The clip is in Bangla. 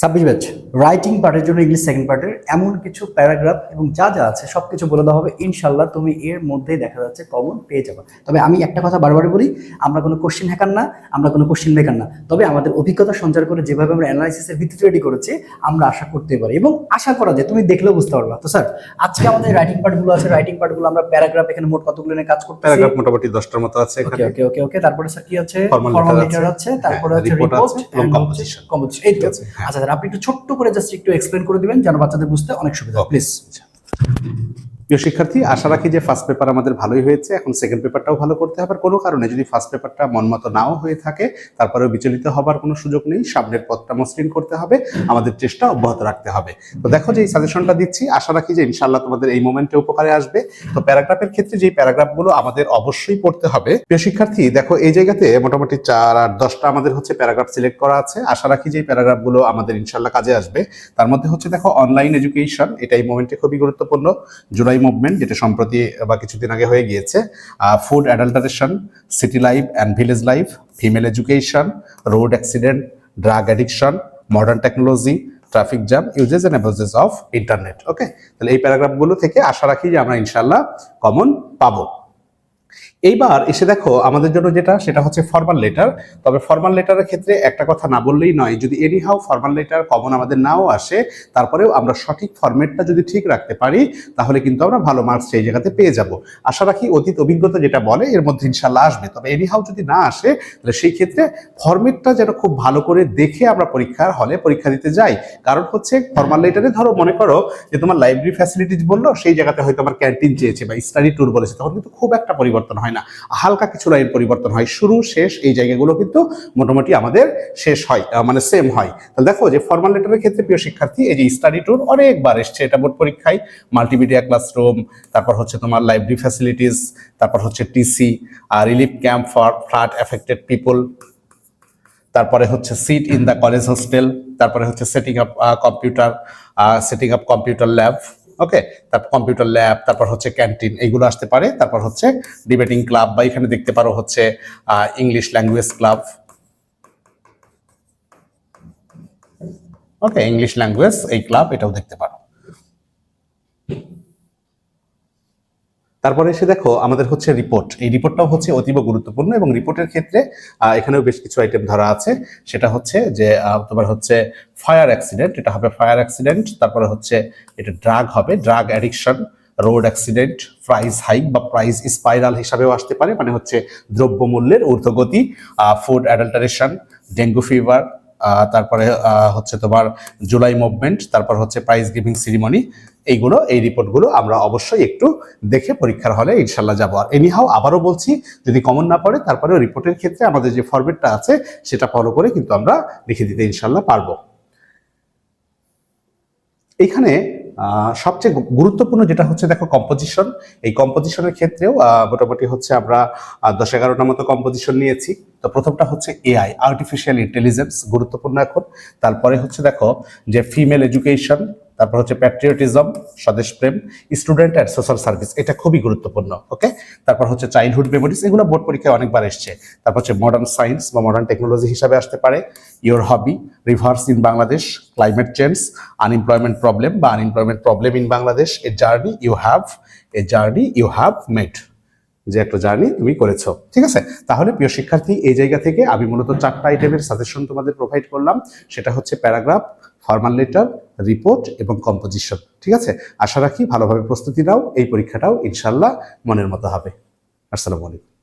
26 ব্যাচ রাইটিং পার্টের জন্য ইংলিশ সেকেন্ড পার্টের এমন কিছু প্যারাগ্রাফ এবং যা যা আছে সবকিছু বলে দেওয়া হবে। ইনশাল্লাহ তুমি এর মধ্যেই দেখা যাচ্ছে কমন পেয়ে যাবে। তবে আমি একটা কথা বারবার বলি, আমরা কোনো কোশ্চেন হ্যাকার না, আমরা কোনো কোশ্চেন মেকার না। তবে আমাদের অভিজ্ঞতা সঞ্চার করে যেভাবে আমরা অ্যানালাইসিসের ভিত্তিতে রেডি করেছি, আমরা আশা করতে পারি এবং আশা করা যায় তুমি দেখলেও বুঝতে পারবা। তো স্যার, আজকে আমাদের রাইটিং পার্টগুলো আছে, রাইটিং পার্টগুলো আমরা প্যারাগ্রাফ এখানে মোট কতগুলো নিয়ে কাজ করতেছি? প্যারাগ্রাফ মোটামুটি 10টার মতো আছে এখানে। ওকে ওকে ওকে। তারপরে স্যার কি আছে? ফর্মাল লেটার আছে, তারপরে হচ্ছে রিপোর্ট রিপোর্ট আছে এবং এবং কম্পোজিশন। কম্পোজিশন। এই তো আছে। আচ্ছা স্যার, আপনি একটু ছোট্ট করে জাস্ট একটু এক্সপ্লেইন করে দিবেন যেন বাচ্চাদের বুঝতে অনেক সুবিধা হয়, প্লিজ। প্রিয় শিক্ষার্থী, আশা রাখি যে ফার্স্ট পেপার আমাদের ভালোই হয়েছে। এখন সেকেন্ড পেপারটাও ভালো করতে হবে। কোনো কারণে যদি ফার্স্ট পেপারটা মনমতো নাও হয়ে থাকে, তারপরেও বিচলিত হবার কোনো সুযোগ নেই। সামনের পথটা মসৃণ করতে হবে, আমাদের চেষ্টা অব্যাহত রাখতে হবে। তো দেখো যে এই সাজেশনটা দিচ্ছি, আশা রাখি যে ইনশাআল্লাহ তোমাদের এই মোমেন্টে উপকারে আসবে। তো প্যারাগ্রাফের ক্ষেত্রে যে প্যারাগ্রাফগুলো আমাদের অবশ্যই পড়তে হবে, প্রিয় শিক্ষার্থী দেখো এই জায়গাতে মোটামুটি 4 আর 10টা আমাদের হচ্ছে প্যারাগ্রাফ সিলেক্ট করা আছে। আশা রাখি যে এই প্যারাগ্রাফগুলো আমাদের ইনশাআল্লাহ কাজে আসবে। তার মধ্যে হচ্ছে দেখো অনলাইন এডুকেশন, এটা এই মোমেন্টে খুবই গুরুত্বপূর্ণ। জুলাই মুভমেন্ট, যেটা সম্প্রতি বা কিছুদিন আগে হয়ে গিয়েছে। Food adulteration, city life and village life, female education, road accident, drug addiction, modern technology, traffic jam, uses and abuses of internet. Okay, তাহলে এই প্যারাগ্রাফগুলো থেকে আশা রাখি যে আমরা ইনশাআল্লাহ কমন পাবো। এইবার এসে দেখো আমাদের জন্য যেটা, সেটা হচ্ছে ফর্মাল লেটার। তবে ফর্মাল লেটারের ক্ষেত্রে একটা কথা না বললেই নয়, যদি এনিহাউ ফর্মাল লেটার কমন আমাদের নাও আসে, তারপরেও আমরা সঠিক ফরম্যাটটা যদি ঠিক রাখতে পারি, তাহলে কিন্তু আমরা ভালো মার্কস সেই জায়গাতে পেয়ে যাব। আশা রাখি অতীত অভিজ্ঞতা যেটা বলে এর মধ্যে ইনশাল্লাহ আসবে। তবে এনিহাউ যদি না আসে, তাহলে সেই ক্ষেত্রে ফরম্যাটটা যেন খুব ভালো করে দেখে আমরা পরীক্ষার হলে পরীক্ষা দিতে যাই। কারণ হচ্ছে ফর্মাল লেটারে ধরো মনে করো যে তোমার লাইব্রেরি ফ্যাসিলিটিস বললো, সেই জায়গাতে হয়তো আমার ক্যান্টিন চেয়েছে বা স্টাডি ট্যুর বলেছে, তখন কিন্তু খুব একটা পরিবর্তন হয় না, হালকা কিছু লাইন পরিবর্তন হয়। শুরু শেষ এই জায়গাগুলো কিন্তু মোটামুটি আমাদের শেষ হয়, মানে সেম হয়। তাহলে দেখো যে ফর্মাল লেটারের ক্ষেত্রে প্রিয় শিক্ষার্থী, এই যে স্টাডি ট্যুর অনেকবার এসছে, এটা বোর্ড পরীক্ষায়। মাল্টিমিডিয়া ক্লাসরুম, তারপর হচ্ছে তোমার লাইব্রেরি ফ্যাসিলিটিস, তারপর হচ্ছে TC, relief camp for flood affected people, তারপরে হচ্ছে seat in the college hostel, তারপরে হচ্ছে setting up computer lab. Okay, তারপর কম্পিউটার ল্যাব, তারপর হচ্ছে ক্যান্টিন, এইগুলো আসতে পারে। তারপর হচ্ছে ডিবেটিং ক্লাব, বা এখানে দেখতে পারো হচ্ছে ইংলিশ ল্যাঙ্গুয়েজ ক্লাব। ওকে, ইংলিশ ল্যাঙ্গুয়েজ এই ক্লাব, এটাও দেখতে পারো। তারপরে এসে দেখো আমাদের হচ্ছে রিপোর্ট। এই রিপোর্টটাও হচ্ছে অতীব গুরুত্বপূর্ণ, এবং রিপোর্টের ক্ষেত্রে এখানেও বেশ কিছু আইটেম ধরা আছে। সেটা হচ্ছে যে তোমার হচ্ছে ফায়ার অ্যাক্সিডেন্ট, এটা হবে ফায়ার অ্যাক্সিডেন্ট। তারপরে হচ্ছে এটা ড্রাগ হবে, drug addiction, road accident, price hike বা প্রাইস স্পাইরাল হিসাবেও আসতে পারে, মানে হচ্ছে দ্রব্যমূল্যের ঊর্ধ্বগতি, ফুড অ্যাডাল্টারেশন, ডেঙ্গু ফিভার, তারপরে হচ্ছে তোমার জুলাই মুভমেন্ট, তারপর হচ্ছে প্রাইজ গিভিং সিরিমনি। এইগুলো, এই রিপোর্টগুলো আমরা অবশ্যই একটু দেখে পরীক্ষার হলে ইনশাল্লাহ যাবো। আর এনিহাও আবারও বলছি, যদি কমন না পড়ে, তারপরেও রিপোর্টের ক্ষেত্রে আমাদের যে ফরম্যাটটা আছে সেটা ফলো করে কিন্তু আমরা লিখে দিতে ইনশাল্লাহ পারবো। এইখানে সবচেয়ে গুরুত্বপূর্ণ যেটা হচ্ছে দেখো কম্পোজিশন। এই কম্পোজিশনের ক্ষেত্রেও মোটামুটি হচ্ছে আমরা 10-11টার মতো কম্পোজিশন নিয়েছি। তো প্রথমটা হচ্ছে এআই, আর্টিফিশিয়াল ইন্টেলিজেন্স, গুরুত্বপূর্ণ এখন। তারপরে হচ্ছে দেখো যে ফিমেল এডুকেশন, তারপর হচ্ছে প্যাট্রিয়টিজম, স্বদেশপ্রেম, স্টুডেন্ট অ্যান্ড সোশ্যাল সার্ভিস, এটা খুবই গুরুত্বপূর্ণ। ওকে, তারপর হচ্ছে চাইল্ডহুড মেমোরিজ, এগুলো বোর্ড পরীক্ষায় অনেকবার এসছে। তারপর হচ্ছে মডার্ন সায়েন্স বা মডার্ন টেকনোলজি হিসাবে আসতে পারে। Your hobby, rivers in Bangladesh, climate change, unemployment problem বা unemployment problem in Bangladesh, a journey you have made, যে একটা জার্নি তুমি করেছো। ঠিক আছে, তাহলে প্রিয় শিক্ষার্থী, এই জায়গা থেকে আমি মূলত 4টা আইটেমের সাজেশন তোমাদের প্রোভাইড করলাম। সেটা হচ্ছে প্যারাগ্রাফ, ফর্মাল লেটার, রিপোর্ট এবং কম্পোজিশন। ঠিক আছে, আশা রাখি ভালোভাবে প্রস্তুতি নাও, এই পরীক্ষাটাও ইনশাল্লাহ মনের মতো হবে। আসসালামু আলাইকুম।